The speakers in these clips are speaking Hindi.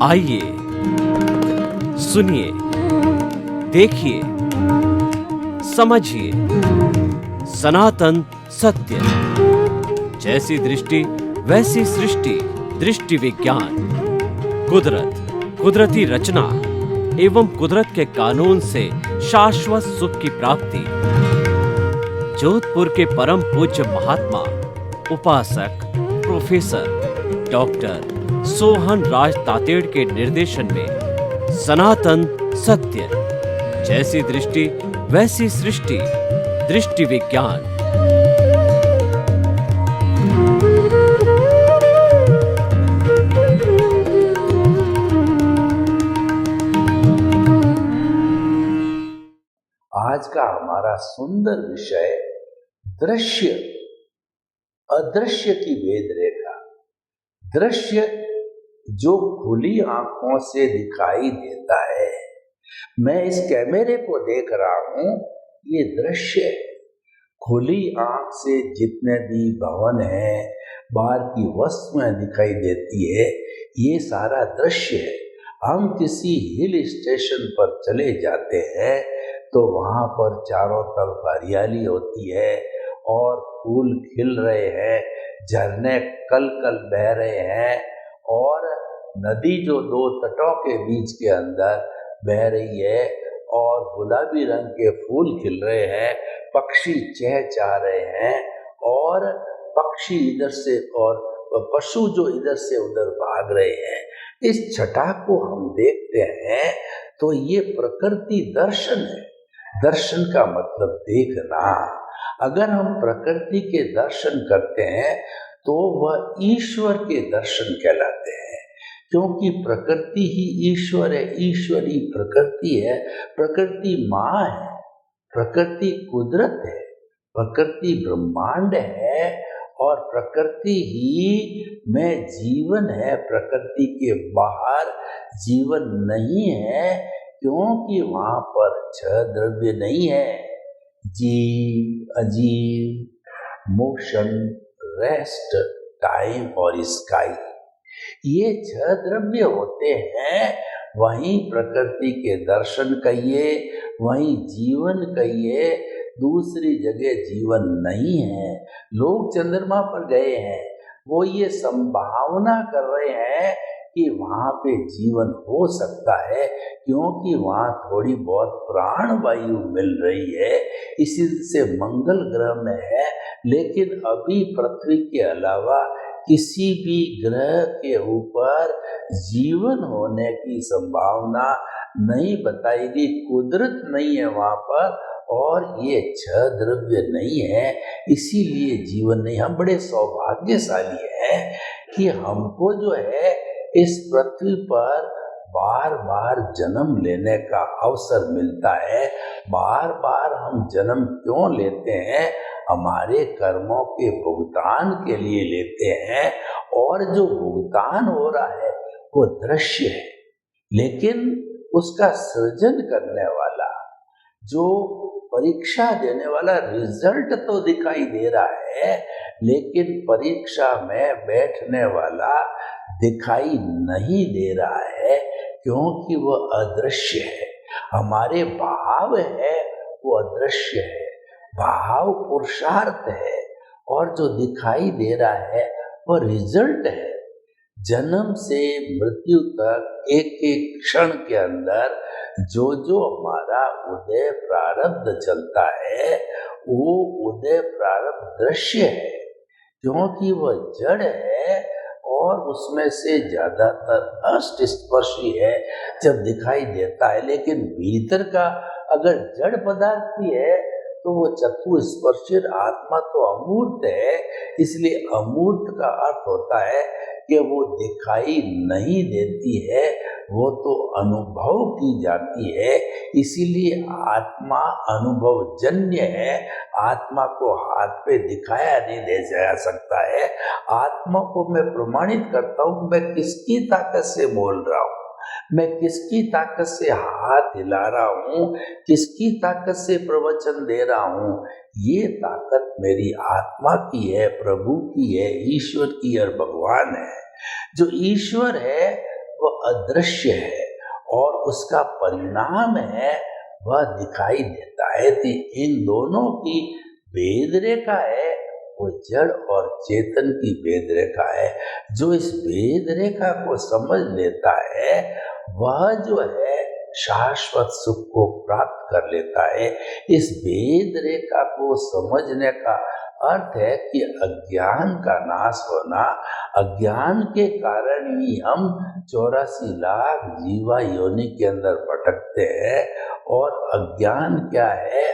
आइए सुनिए, देखिए, समझिए सनातन सत्य। जैसी दृष्टि वैसी सृष्टि, दृष्टि विज्ञान। कुदरत, कुदरती रचना एवं कुदरत के कानून से शाश्वत सुख की प्राप्ति। जोधपुर के परम पूज्य महात्मा उपासक प्रोफेसर डॉक्टर सोहन राज तातेड़ के निर्देशन में सनातन सत्य। जैसी दृष्टि वैसी सृष्टि, दृष्टि विज्ञान। आज का हमारा सुंदर विषय दृश्य अदृश्य की भेद रेखा। दृश्य जो खुली आंखों से दिखाई देता है। मैं इस कैमरे को देख रहा हूं, ये दृश्य है। खुली आंख से जितने भी भवन है, बाहर की वस्तुएं दिखाई देती है, ये सारा दृश्य है। हम किसी हिल स्टेशन पर चले जाते हैं तो वहां पर चारों तरफ हरियाली होती है और फूल खिल रहे हैं, झरने कल कल बह रहे हैं और नदी जो दो तटों के बीच के अंदर बह रही है और गुलाबी रंग के फूल खिल रहे हैं, पक्षी चहचहा रहे हैं और पक्षी इधर से और पशु जो इधर से उधर भाग रहे हैं। इस छटा को हम देखते हैं तो ये प्रकृति दर्शन है। दर्शन का मतलब देखना। अगर हम प्रकृति के दर्शन करते हैं तो वह ईश्वर के दर्शन कहलाते हैं, क्योंकि प्रकृति ही ईश्वर है, ईश्वर ही प्रकृति है। प्रकृति माँ है, प्रकृति कुदरत है, प्रकृति ब्रह्मांड है और प्रकृति ही में जीवन है। प्रकृति के बाहर जीवन नहीं है, क्योंकि वहां पर छह द्रव्य नहीं है। जीव, अजीव, मोशन, रेस्ट, टाइम और स्काई, ये छह द्रव्य होते हैं। वहीं प्रकृति के दर्शन कहिए, वहीं जीवन कहिए, दूसरी जगह जीवन नहीं है। लोग चंद्रमा पर गए हैं, वो ये संभावना कर रहे हैं कि वहाँ पे जीवन हो सकता है, क्योंकि वहाँ थोड़ी बहुत प्राण वायु मिल रही है, इसी से मंगल ग्रह में है। लेकिन अभी पृथ्वी के अलावा किसी भी ग्रह के ऊपर जीवन होने की संभावना नहीं बताई गई। कुदरत नहीं है वहाँ पर और ये छह द्रव्य नहीं है, इसीलिए जीवन नहीं। हम बड़े सौभाग्यशाली हैं कि हमको जो है इस पृथ्वी पर बार बार जन्म लेने का अवसर मिलता है। बार बार हम जन्म क्यों लेते हैं? हमारे कर्मों के भुगतान के लिए लेते हैं और जो भुगतान हो रहा है वो दृश्य है, लेकिन उसका सृजन करने वाला, जो परीक्षा देने वाला रिजल्ट तो दिखाई दे रहा है, लेकिन परीक्षा में बैठने वाला दिखाई नहीं दे रहा है, क्योंकि वह अदृश्य है। हमारे भाव है वो अदृश्य है, भाव पुरुषार्थ है और जो दिखाई दे रहा है वह रिजल्ट है। जन्म से मृत्यु तक एक एक क्षण के अंदर जो जो हमारा उदय प्रारब्ध चलता है, वो उदय प्रारब्ध दृश्य है, क्योंकि वह जड़ है और उसमें से ज्यादातर अष्ट स्पर्शी है जब दिखाई देता है। लेकिन भीतर का अगर जड़ पदार्थ भी है तो वो चतुस्पर्शी आत्मा तो अमूर्त है। इसलिए अमूर्त का अर्थ होता है कि वो दिखाई नहीं देती है, वो तो अनुभव की जाती है। इसीलिए आत्मा अनुभव जन्य है। आत्मा को हाथ पे दिखाया नहीं दे जा सकता है। आत्मा को मैं प्रमाणित करता हूँ, मैं किसकी ताकत से बोल रहा हूँ, मैं किसकी ताकत से हाथ हिला रहा हूँ, किसकी ताकत से प्रवचन दे रहा हूँ। ये ताकत मेरी आत्मा की है, प्रभु की है, ईश्वर की और भगवान है। जो ईश्वर है वह अदृश्य है और उसका परिणाम है वह दिखाई देता है। तो इन दोनों की भेद रेखा है वो जड़ और चेतन की भेद रेखा है। जो इस भेद रेखा को समझ लेता है वह जो है शाश्वत सुख को प्राप्त कर लेता है। इस भेद रेखा को समझने का अर्थ है कि अज्ञान का नाश होना, अज्ञान के कारण ही हम 84 लाख जीवा योनि के अंदर भटकते हैं। और अज्ञान क्या है?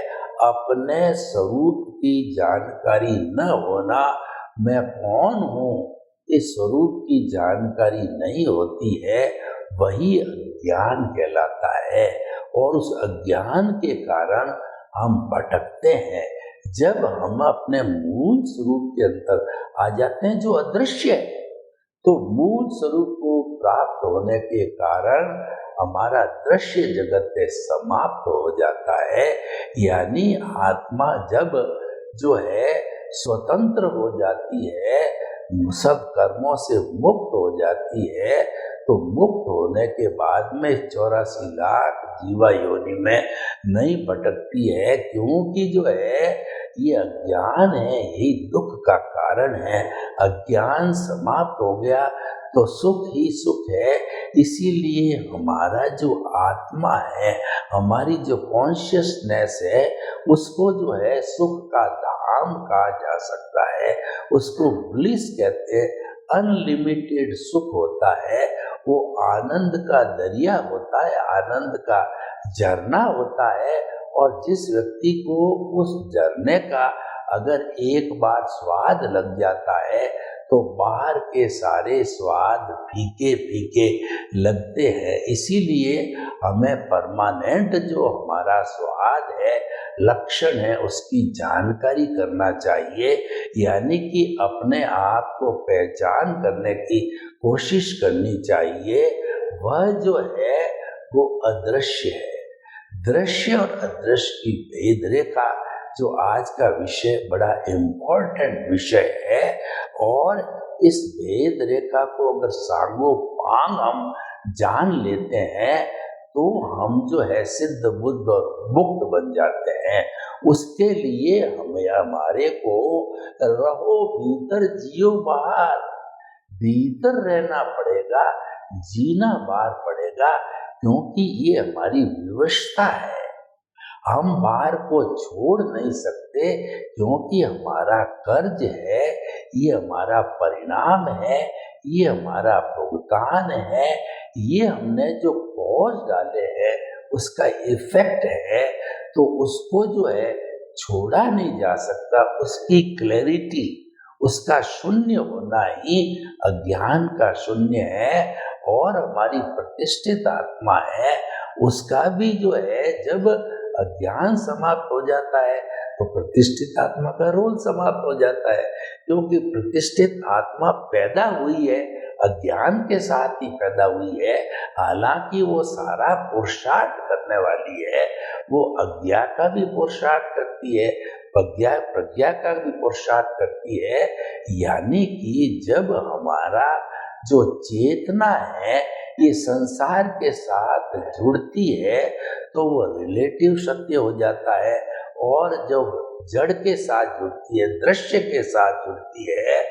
अपने स्वरूप की जानकारी न होना। मैं कौन हूँ इस स्वरूप की जानकारी नहीं होती है, वही अज्ञान कहलाता है। और उस अज्ञान के कारण हम भटकते हैं। जब हम अपने मूल स्वरूप के अंदर आ जाते हैं जो अदृश्य है, तो मूल स्वरूप को प्राप्त होने के कारण हमारा दृश्य जगत से समाप्त हो जाता है। यानी आत्मा जब जो है स्वतंत्र हो जाती है, सब कर्मों से मुक्त हो जाती है, तो मुक्त होने के बाद में 84 लाख जीवा योनि में नहीं भटकती है। क्योंकि जो है ये अज्ञान है, यही दुख का कारण है। अज्ञान समाप्त हो गया तो सुख ही सुख है। इसीलिए हमारा जो आत्मा है, हमारी जो कॉन्शियसनेस है, उसको जो है सुख का धाम कहा जा सकता है। उसको ब्लिस कहते हैं। अनलिमिटेड सुख होता है, वो आनंद का दरिया होता है, आनंद का झरना होता है। और जिस व्यक्ति को उस झरने का अगर एक बार स्वाद लग जाता है तो बाहर के सारे स्वाद फीके फीके लगते हैं। इसीलिए हमें परमानेंट जो हमारा स्वाद है, लक्षण है, उसकी जानकारी करना चाहिए। यानी कि अपने आप को पहचान करने की कोशिश करनी चाहिए। वह जो है वो अदृश्य है। दृश्य और अदृश्य की भेद रेखा जो आज का विषय बड़ा इम्पोर्टेंट विषय है। और इस भेद रेखा को अगर सांगो पांग हम जान लेते हैं तो हम जो है सिद्ध बुद्ध और मुक्त बन जाते हैं। उसके लिए हमें हमारे को रहो भीतर जियो बाहर, भीतर रहना पड़ेगा, जीना बाहर पड़ेगा। क्योंकि ये हमारी विवशता है, हम बाहर को छोड़ नहीं सकते। क्योंकि हमारा कर्ज है, ये हमारा परिणाम है, ये हमारा भुगतान है, ये हमने जो कॉज डाले हैं उसका इफेक्ट है। तो उसको जो है छोड़ा नहीं जा सकता। उसकी क्लैरिटी, उसका शून्य होना ही अज्ञान का शून्य है। और हमारी प्रतिष्ठित आत्मा है, उसका भी जो है जब अज्ञान समाप्त हो जाता है तो प्रतिष्ठित आत्मा का रोल समाप्त हो जाता है। क्योंकि प्रतिष्ठित आत्मा पैदा हुई है अज्ञान के साथ ही पैदा हुई है। हालांकि वो सारा पुरुषार्थ करने वाली है, वो अज्ञा का भी पुरुषार्थ करती है, प्रज्ञा का भी पुरुषार्थ करती है। यानी कि जब हमारा जो चेतना है ये संसार के साथ जुड़ती है तो वो रिलेटिव सत्य हो जाता है। और जब जड़ के साथ जुड़ती है, दृश्य के साथ जुड़ती है,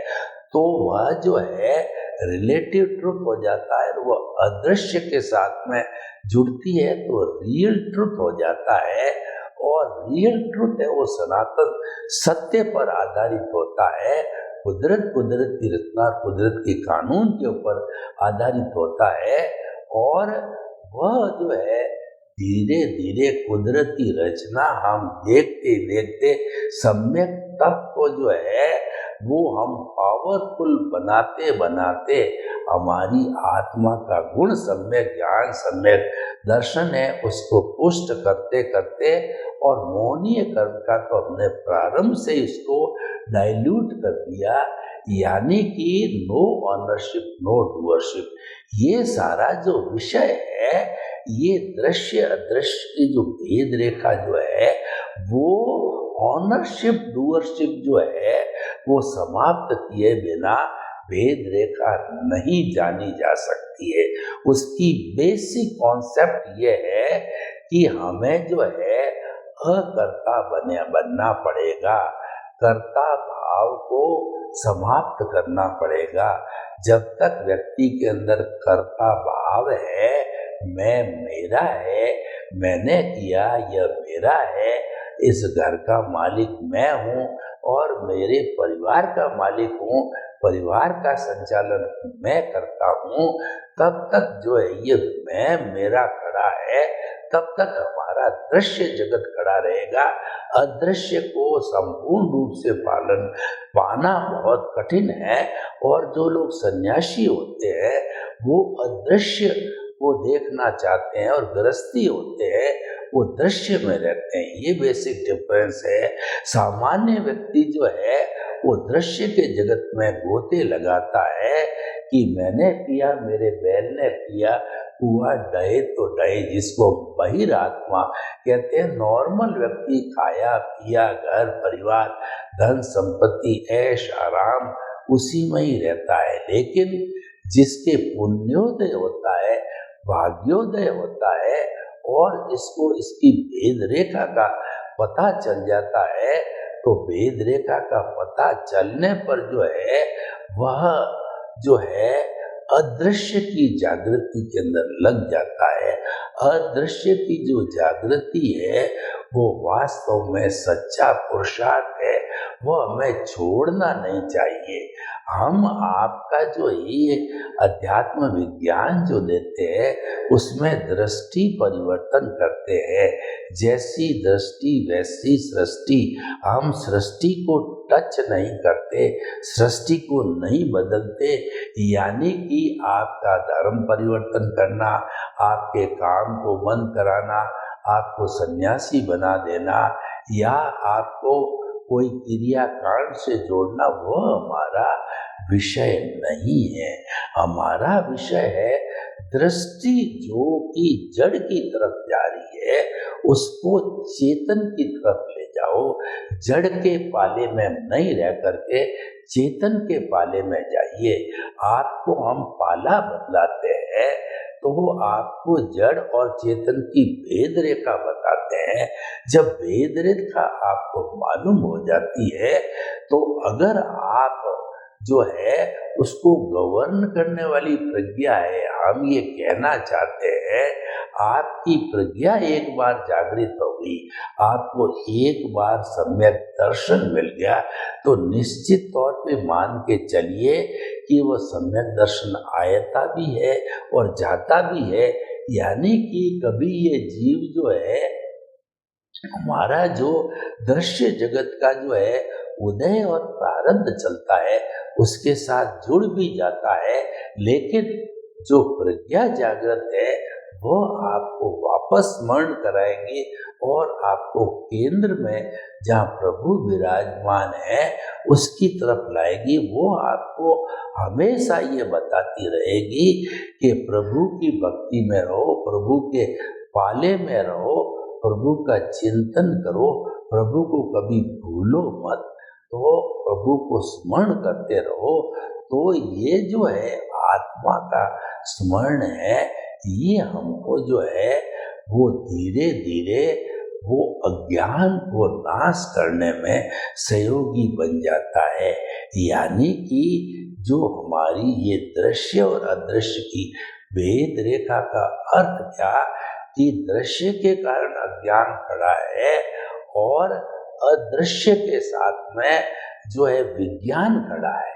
तो वह जो है रिलेटिव ट्रुथ हो जाता है। वो अदृश्य के साथ में जुड़ती है तो रियल ट्रुथ हो जाता है। और रियल ट्रुथ है वो सनातन सत्य पर आधारित होता है। कुदरत की रचना, कुदरत के कानून के ऊपर आधारित होता है। और वह जो है धीरे धीरे कुदरती रचना हम देखते देखते सम्यक तत्व को जो है वो हम पावरफुल बनाते बनाते हमारी आत्मा का गुण सम्यक ज्ञान सम्यक दर्शन है उसको पुष्ट करते करते और मोहनीय कर्म का तो हमने प्रारंभ से इसको डाइल्यूट कर दिया। यानी कि नो ऑनरशिप नो डूअरशिप, ये सारा जो विषय है, ये दृश्य अदृश्य की जो भेद रेखा जो है वो ऑनरशिप डूअरशिप जो है वो समाप्त किए बिना भेद रेखा नहीं जानी जा सकती है। उसकी बेसिक कॉन्सेप्ट ये है कि हमें जो है अकर्ता बनना पड़ेगा, कर्ता भाव को समाप्त करना पड़ेगा। जब तक व्यक्ति के अंदर कर्ता भाव है, मैं मेरा है, मैंने किया, यह मेरा है, इस घर का मालिक मैं हूँ और मेरे परिवार का मालिक हूँ, परिवार का संचालन मैं करता हूँ, तब तक जो है ये मैं मेरा खड़ा है, तब तक हमारा दृश्य जगत खड़ा रहेगा। अदृश्य को संपूर्ण रूप से पाना बहुत कठिन है। और जो लोग सन्यासी होते हैं वो अदृश्य को देखना चाहते हैं और गृहस्थी होते हैं वो दृश्य में रहते हैं। ये बेसिक डिफरेंस है। सामान्य व्यक्ति जो है वो दृश्य के जगत में गोते लगाता है कि मैंने किया, मेरे बैल ने किया, हुआ डहे तो डहे, जिसको बहिरात्मा कहते हैं। नॉर्मल व्यक्ति खाया पिया, घर परिवार, धन संपत्ति, ऐश आराम उसी में ही रहता है। लेकिन जिसके पुण्योदय होता है, भाग्योदय होता है और इसको इसकी भेद रेखा का पता चल जाता है, तो भेद रेखा का पता चलने पर जो है वह जो है अदृश्य की जागृति के अंदर लग जाता है। अदृश्य की जो जागृति है वो वास्तव में सच्चा पुरुषार्थ है, वो हमें छोड़ना नहीं चाहिए। हम आपका जो ये अध्यात्म विज्ञान जो देते हैं उसमें दृष्टि परिवर्तन करते हैं। जैसी दृष्टि वैसी सृष्टि। हम सृष्टि को टच नहीं करते, सृष्टि को नहीं बदलते। यानी कि आपका धर्म परिवर्तन करना, आपके काम को बंद कराना, आपको सन्यासी बना देना या आपको कोई क्रिया कांड से जोड़ना, वो हमारा विषय नहीं है। हमारा विषय है दृष्टि जो कि जड़ की तरफ जा रही है उसको चेतन की तरफ ले जाओ। जड़ के पाले में नहीं रह करके चेतन के पाले में जाइए। आपको हम पाला बदलाते हैं तो वो आपको जड़ और चेतन की भेद रेखा बताते हैं। जब भेद रेखा आपको मालूम हो जाती है तो अगर आप जो है उसको गवर्न करने वाली प्रज्ञा है, हम ये कहना चाहते हैं आपकी प्रज्ञा एक बार जागृत हो गई, आपको एक बार सम्यक दर्शन मिल गया, तो निश्चित तौर पे मान के चलिए कि वो सम्यक दर्शन आयता भी है और जाता भी है। यानी कि कभी ये जीव जो है हमारा जो दृश्य जगत का जो है उदय और प्रारब्ध चलता है उसके साथ जुड़ भी जाता है, लेकिन जो प्रज्ञा जागृत है वो आपको वापस स्मरण कराएगी और आपको केंद्र में जहाँ प्रभु विराजमान है उसकी तरफ लाएगी। वो आपको हमेशा ये बताती रहेगी कि प्रभु की भक्ति में रहो, प्रभु के पाले में रहो, प्रभु का चिंतन करो, प्रभु को कभी भूलो मत, तो प्रभु को स्मरण करते रहो। तो ये जो है आत्मा का स्मरण है, ये हमको जो है वो धीरे धीरे वो अज्ञान को नाश करने में सहयोगी बन जाता है। यानी कि जो हमारी ये दृश्य और अदृश्य की भेद रेखा का अर्थ क्या कि दृश्य के कारण अज्ञान खड़ा है और अदृश्य के साथ में जो है विज्ञान खड़ा है।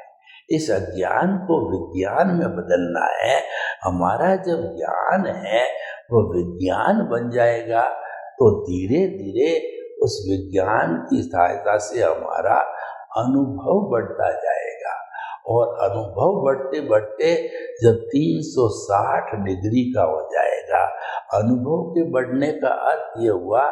इस अज्ञान को विज्ञान में बदलना है। हमारा जब ज्ञान है वो विज्ञान बन जाएगा तो धीरे धीरे उस विज्ञान की सहायता से हमारा अनुभव बढ़ता जाएगा और अनुभव बढ़ते बढ़ते जब 360 डिग्री का हो जाएगा। अनुभव के बढ़ने का अर्थ ये हुआ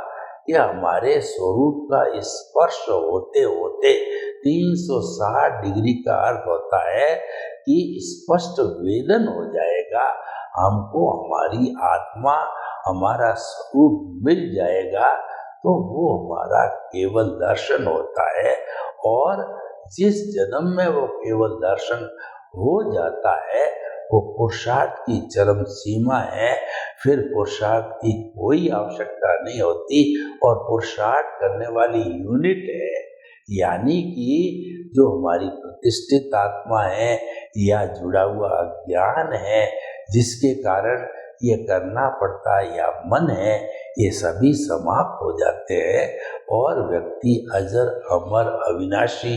कि हमारे स्वरूप का स्पर्श होते होते 360 डिग्री का अर्थ होता है कि स्पष्ट वेदन हो जाएगा। हमको हमारी आत्मा, हमारा स्वरूप मिल जाएगा तो वो हमारा केवल दर्शन होता है। और जिस जन्म में वो केवल दर्शन हो जाता है वो पुरुषार्थ की चरम सीमा है। फिर पुरुषार्थ की कोई आवश्यकता नहीं होती और पुरुषार्थ करने वाली यूनिट है, यानी कि जो हमारी प्रतिष्ठित आत्मा है या जुड़ा हुआ ज्ञान है जिसके कारण ये करना पड़ता है या मन है, ये सभी समाप्त हो जाते हैं और व्यक्ति अजर अमर अविनाशी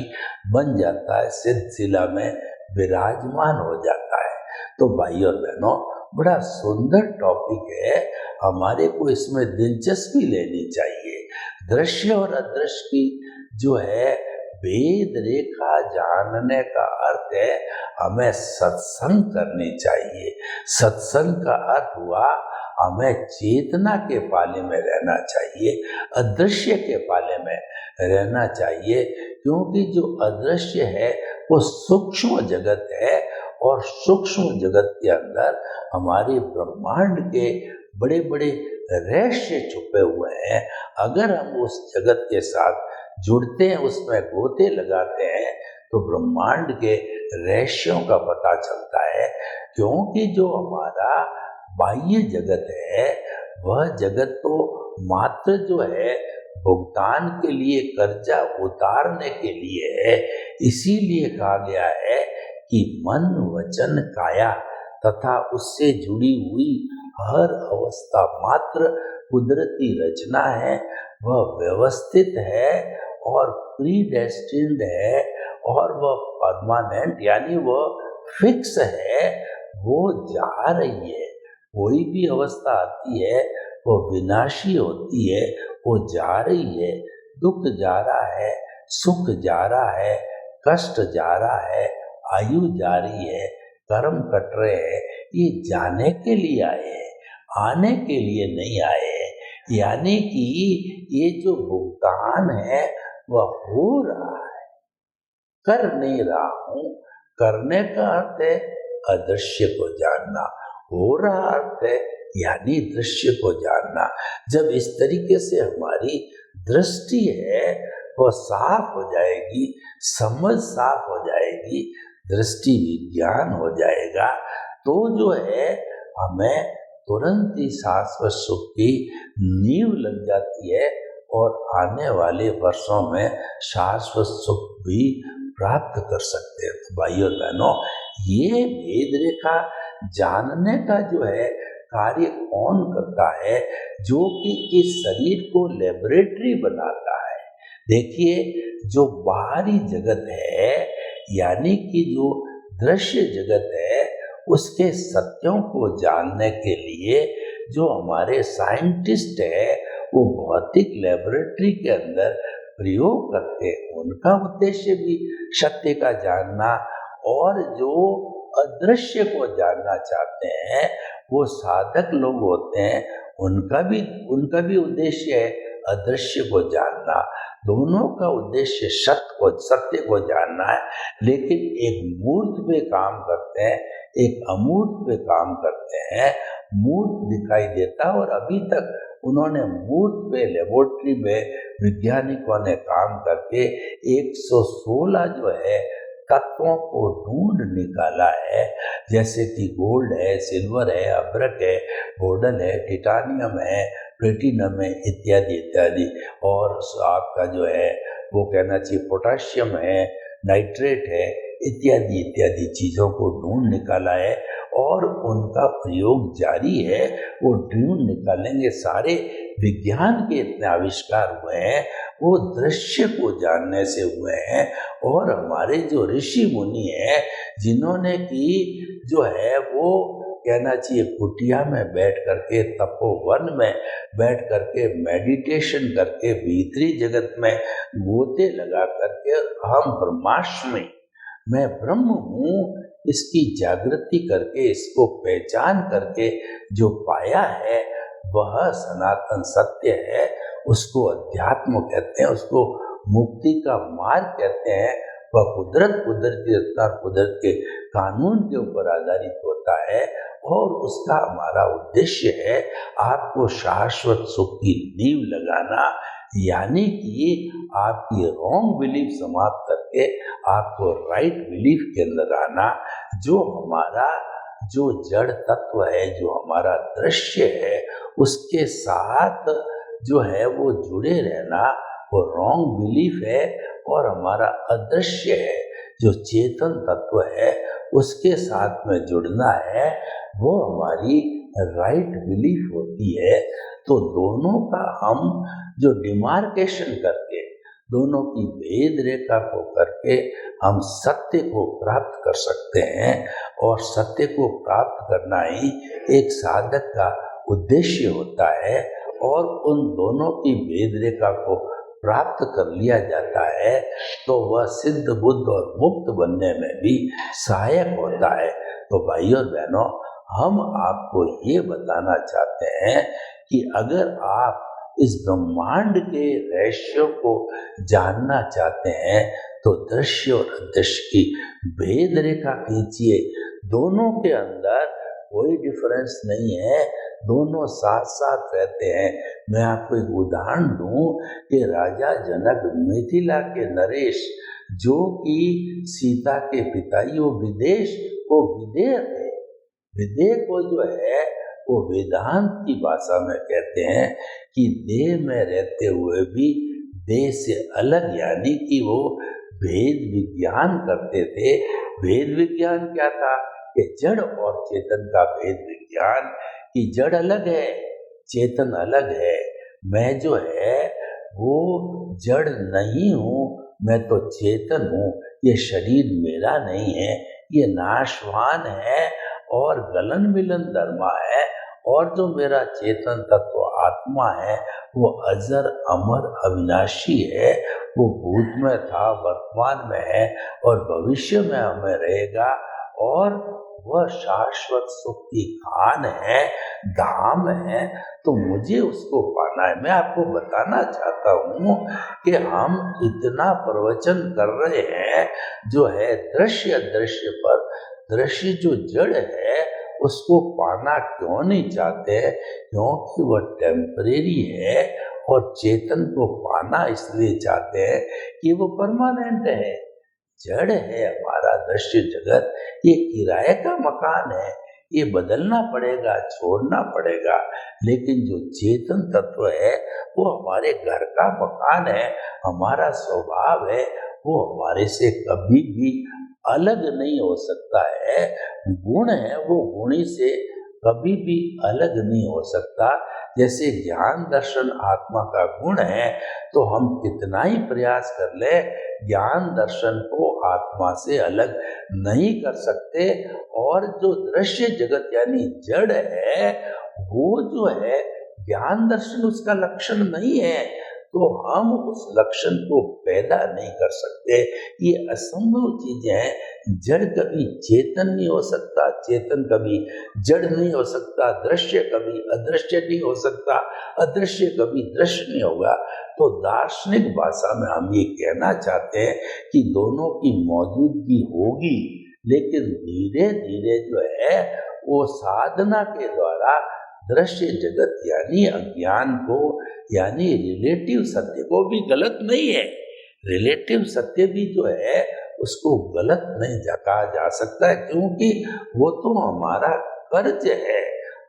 बन जाता है, सिलसिला में विराजमान हो जाता है। तो भाई और बहनों, बड़ा सुंदर टॉपिक है, हमारे को इसमें दिलचस्पी लेनी चाहिए। दृश्य और अदृश्य की जो है भेद रेखा जानने का अर्थ है हमें सत्संग करनी चाहिए। सत्संग का अर्थ हुआ हमें चेतना के पाले में रहना चाहिए, अदृश्य के पाले में रहना चाहिए, क्योंकि जो अदृश्य है वो सूक्ष्म जगत है और सूक्ष्म जगत के अंदर हमारे ब्रह्मांड के बड़े बड़े रहस्य छुपे हुए हैं। अगर हम उस जगत के साथ जुड़ते हैं, उसमें गोते लगाते हैं, तो ब्रह्मांड के रहस्यों का पता चलता है। क्योंकि जो हमारा बाह्य जगत है वह जगत तो मात्र जो है भुगतान के लिए, कर्जा उतारने के लिए है। इसीलिए कहा गया है कि मन वचन काया तथा उससे जुड़ी हुई हर अवस्था मात्र कुदरती रचना है, वह व्यवस्थित है और प्रीडेस्टिन्ड है और वह परमानेंट यानी वह फिक्स है, वो जा रही है। कोई भी अवस्था आती है वो विनाशी होती है, वो जा रही है। दुख जा रहा है, सुख जा रहा है, कष्ट जा रहा है, आयु जा रही है, कर्म कट रहे हैं, ये जाने के लिए आए हैं, आने के लिए नहीं आए हैं। यानी कि ये जो भुगतान है वह हो रहा है, कर नहीं रहा हूं। करने का अर्थ है अदृश्य को जानना, हो रहा अर्थ है यानी दृश्य को जानना। जब इस तरीके से हमारी दृष्टि है वह साफ हो जाएगी, समझ साफ हो जाएगी, दृष्टि विज्ञान हो जाएगा, तो जो है हमें तुरंत ही शाश्वत सुख की नींव लग जाती है और आने वाले वर्षों में शाश्वत सुख भी प्राप्त कर सकते हैं। तो भाइयों बहनों, ये भेद रेखा जानने का जो है कार्य कौन करता है, जो कि इस शरीर को लेबोरेटरी बनाता है। देखिए, जो बाहरी जगत है यानी कि जो दृश्य जगत है, उसके सत्यों को जानने के लिए जो हमारे साइंटिस्ट है वो भौतिक लेबोरेटरी के अंदर प्रयोग करते हैं। उनका उद्देश्य भी सत्य का जानना, और जो अदृश्य को जानना चाहते हैं वो साधक लोग होते हैं, उनका भी उद्देश्य है अदृश्य को जानना। दोनों का उद्देश्य सत्य को जानना है, लेकिन एक मूर्त पे काम करते हैं, एक अमूर्त पे काम करते हैं। मूर्त दिखाई देता और अभी तक उन्होंने मूर्त पे लेबोरेटरी में वैज्ञानिकों ने काम करके 116 जो है तत्वों को ढूंढ निकाला है, जैसे कि गोल्ड है, सिल्वर है, अभ्रक है, गोल्डन है, टिटानियम है, प्लेटिनम है, इत्यादि इत्यादि। और आपका जो है वो कहना चाहिए पोटाशियम है, नाइट्रेट है, इत्यादि इत्यादि चीज़ों को ढूंढ निकाला है और उनका प्रयोग जारी है। वो ढूंढ निकालेंगे। सारे विज्ञान के इतने आविष्कार हुए हैं वो दृश्य को जानने से हुए हैं। और हमारे जो ऋषि मुनि हैं जिन्होंने की जो है वो कहना चाहिए कुटिया में बैठ करके, तपोवन में बैठ करके, मेडिटेशन करके, भीतरी जगत में गोते लगा करके हम ब्रह्मास्मि, मैं ब्रह्म हूँ, इसकी जागृति करके, इसको पहचान करके जो पाया है वह सनातन सत्य है। उसको अध्यात्म कहते हैं, उसको मुक्ति का मार्ग कहते हैं। वह कुदरत के कानून के ऊपर आधारित होता है और उसका हमारा उद्देश्य है आपको शाश्वत सुख की नींव लगाना, यानी कि आपकी रॉन्ग बिलीफ समाप्त करके आपको राइट बिलीफ के अंदर आना, जो हमारा जो जड़ तत्व है, जो हमारा दृश्य है, उसके साथ जो है वो जुड़े रहना, वो रॉन्ग बिलीफ है। और हमारा अदृश्य है, जो चेतन तत्व है, उसके साथ में जुड़ना है, वो हमारी राइट बिलीफ होती है। तो दोनों का हम जो डिमार्केशन करके, दोनों की भेद रेखा को करके हम सत्य को प्राप्त कर सकते हैं। और सत्य को प्राप्त करना ही एक साधक का उद्देश्य होता है। और उन दोनों की भेद रेखा को प्राप्त कर लिया जाता है तो वह सिद्ध बुद्ध और मुक्त बनने में भी सहायक होता है। तो भाइयों और बहनों, हम आपको ये बताना चाहते हैं कि अगर आप इस ब्रह्मांड के रहस्यों को जानना चाहते हैं तो दृश्य और अदृश्य की भेद रेखा खींचिए। दोनों के अंदर कोई डिफरेंस नहीं है, दोनों साथ साथ रहते हैं। मैं आपको एक उदाहरण दूं कि राजा जनक मिथिला के नरेश, जो कि सीता के पिताई, वो विदेश को विदेह थे। विदेह को जो है वो वेदांत की भाषा में कहते हैं कि देह में रहते हुए भी देह से अलग, यानी कि वो भेद विज्ञान करते थे। भेद विज्ञान क्या था कि जड़ और चेतन का भेद विज्ञान, कि जड़ अलग है, चेतन अलग है। मैं जो है वो जड़ नहीं हूँ, मैं तो चेतन हूँ। ये शरीर मेरा नहीं है, ये नाशवान है और गलन मिलन धर्मा है। और जो मेरा चेतन तत्व आत्मा है वो अजर अमर अविनाशी है। वो भूत में था, वर्तमान में है और भविष्य में हमें रहेगा। और वह शाश्वत सुख की खान है, धाम है। तो मुझे उसको पाना है। मैं आपको बताना चाहता हूँ कि हम इतना प्रवचन कर रहे हैं जो है दृश्य अदृश्य पर। दृश्य जो जड़ है उसको पाना क्यों नहीं चाहते? क्योंकि वह टेम्परेरी है। और चेतन को पाना इसलिए चाहते हैं कि वो परमानेंट है। जड़ है हमारा दृश्य जगत, ये किराए का मकान है, ये बदलना पड़ेगा, छोड़ना पड़ेगा। लेकिन जो चेतन तत्व है वो हमारे घर का मकान है, हमारा स्वभाव है, वो हमारे से कभी भी अलग नहीं हो सकता है। गुण है, वो गुणी से कभी भी अलग नहीं हो सकता। जैसे ज्ञान दर्शन आत्मा का गुण है, तो हम कितना ही प्रयास कर ले, ज्ञान दर्शन को आत्मा से अलग नहीं कर सकते। और जो दृश्य जगत यानी जड़ है, वो जो है ज्ञान दर्शन उसका लक्षण नहीं है, तो हम उस लक्षण को पैदा नहीं कर सकते। ये असंभव चीजें हैं। जड़ कभी चेतन नहीं हो सकता, चेतन कभी जड़ नहीं हो सकता, दृश्य कभी अदृश्य नहीं हो सकता, अदृश्य कभी दृश्य नहीं होगा। तो दार्शनिक भाषा में हम ये कहना चाहते हैं कि दोनों की मौजूदगी होगी, लेकिन धीरे धीरे जो है वो साधना के द्वारा दृश्य जगत यानी अज्ञान को, यानी रिलेटिव सत्य को भी गलत नहीं है, रिलेटिव सत्य भी जो है उसको गलत नहीं कहा जा सकता है, क्योंकि वो तो हमारा कर्ज है,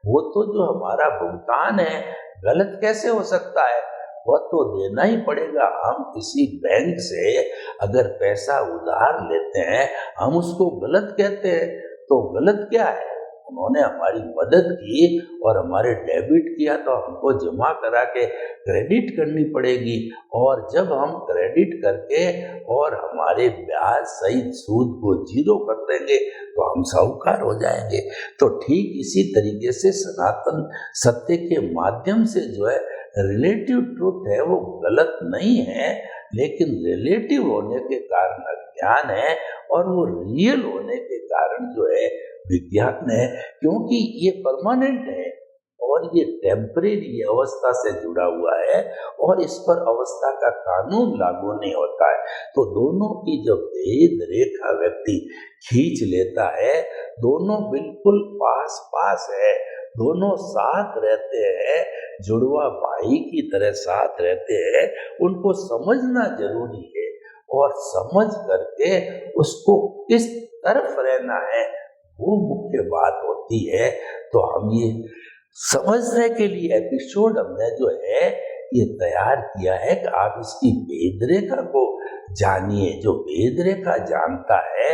वो तो जो हमारा भुगतान है। गलत कैसे हो सकता है? वह तो देना ही पड़ेगा। हम किसी बैंक से अगर पैसा उधार लेते हैं, हम उसको गलत कहते हैं, तो गलत क्या है? उन्होंने हमारी मदद की और हमारे डेबिट किया, तो हमको जमा करा के क्रेडिट करनी पड़ेगी। और जब हम क्रेडिट करके और हमारे ब्याज सहित सूद को जीरो कर देंगे तो हम साहूकार हो जाएंगे। तो ठीक इसी तरीके से सनातन सत्य के माध्यम से जो है रिलेटिव ट्रूथ है वो गलत नहीं है, लेकिन रिलेटिव होने के कारण अज्ञान है और वो रियल होने के कारण जो है विज्ञान है, क्योंकि ये परमानेंट है और ये टेम्परेरी अवस्था से जुड़ा हुआ है और इस पर अवस्था का कानून लागू नहीं होता है। तो दोनों की जब भेद रेखा व्यक्ति खींच लेता है, दोनों बिल्कुल पास पास है, दोनों साथ रहते हैं, जुड़वा भाई की तरह साथ रहते हैं, उनको समझना जरूरी है और समझ करके उसको किस तरफ रहना है वो मुख्य बात होती है। तो हम ये समझने के लिए एपिसोड हमने जो है ये तैयार किया है कि आप इसकी भेद रेखा को जानिए। जो भेद रेखा जानता है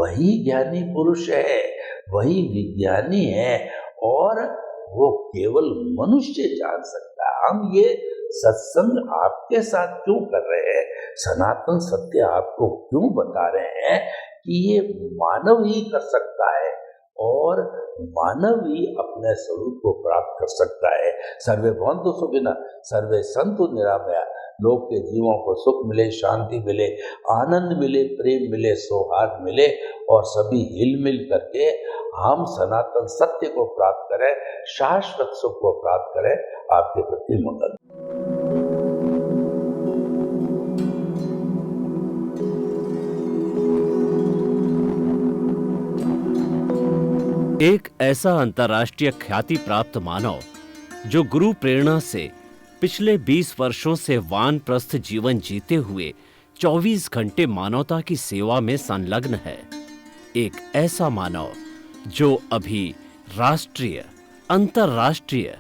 वही ज्ञानी पुरुष है, वही विज्ञानी है और वो केवल मनुष्य जान सकता है। हम ये सत्संग आपके साथ क्यों कर रहे हैं, सनातन सत्य आपको क्यों बता रहे हैं कि ये मानव ही कर सकता है और मानव ही अपने स्वरूप को प्राप्त कर सकता है। सर्वे भवन्तु सुखिनः, सर्वे सन्तु निरामया। लोग के जीवों को सुख मिले, शांति मिले, आनंद मिले, प्रेम मिले, सौहार्द मिले और सभी हिल मिल करके हम सनातन सत्य को प्राप्त करें, शाश्वत सुख को प्राप्त करें। आपके प्रति मंगल। एक ऐसा अंतर्राष्ट्रीय ख्याति प्राप्त मानव जो गुरु प्रेरणा से पिछले 20 वर्षों से वानप्रस्थ जीवन जीते हुए 24 घंटे मानवता की सेवा में संलग्न है। एक ऐसा मानव जो अभी राष्ट्रीय, अंतर्राष्ट्रीय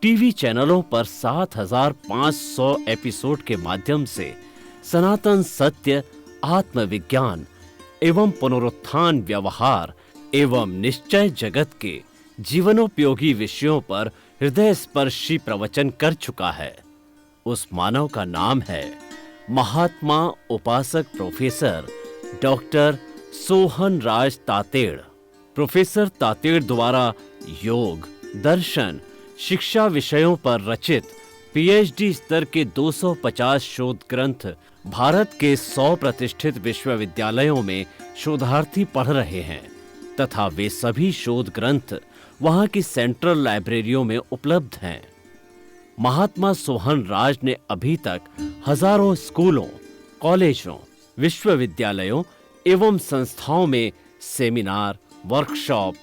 टीवी चैनलों पर 7,500 एपिसोड के माध्यम से सनातन सत्य, आत्मविज्ञान एवं पुनरुत्थान, व्यवहार एवं निश्चय जगत के जीवनोपयोगी विषयों पर हृदय स्पर्शी प्रवचन कर चुका है। उस मानव का नाम है महात्मा उपासक प्रोफेसर डॉक्टर सोहन राज तातेड़। प्रोफेसर तातेड़ द्वारा योग, दर्शन, शिक्षा विषयों पर रचित पीएचडी स्तर के 250 शोध ग्रंथ भारत के 100 प्रतिष्ठित विश्वविद्यालयों में शोधार्थी पढ़ रहे हैं तथा वे सभी शोध ग्रंथ वहां की सेंट्रल लाइब्रेरियों में उपलब्ध हैं। महात्मा सोहन राज ने अभी तक हजारों स्कूलों, कॉलेजों, विश्वविद्यालयों एवं संस्थाओं में सेमिनार, वर्कशॉप,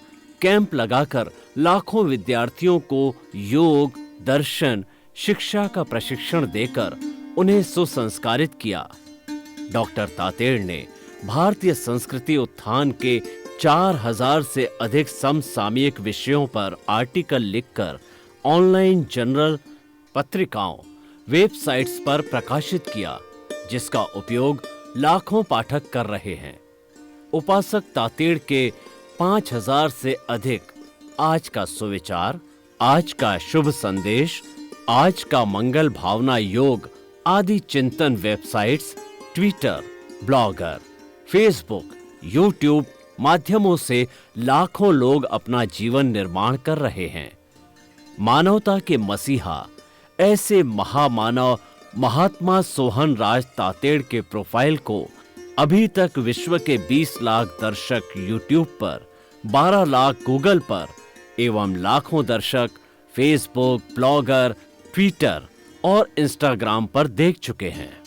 कैंप लगाकर लाखों विद्यार्थियों को योग, दर्शन, शिक्षा का प्रशिक्षण देकर उन्हें सुसंस्कारित किया। डॉक्टर तातेड़ ने भारतीय संस्कृति उत्थान के 4000 से अधिक समसामयिक विषयों पर आर्टिकल लिखकर ऑनलाइन जर्नल, पत्रिकाओं, वेबसाइट्स पर प्रकाशित किया, जिसका उपयोग लाखों पाठक कर रहे हैं। उपासक तातेड़ के 5000 से अधिक आज का सुविचार, आज का शुभ संदेश, आज का मंगल भावना योग आदि चिंतन websites, Twitter, blogger, Facebook, YouTube माध्यमों से लाखों लोग अपना जीवन निर्माण कर रहे हैं। मानवता के मसीहा ऐसे महामानव महात्मा सोहन राज तातेड़ के प्रोफाइल को अभी तक विश्व के 20 लाख दर्शक यूट्यूब पर, 12 लाख गूगल पर एवं लाखों दर्शक फेसबुक, ब्लॉगर, ट्विटर और इंस्टाग्राम पर देख चुके हैं।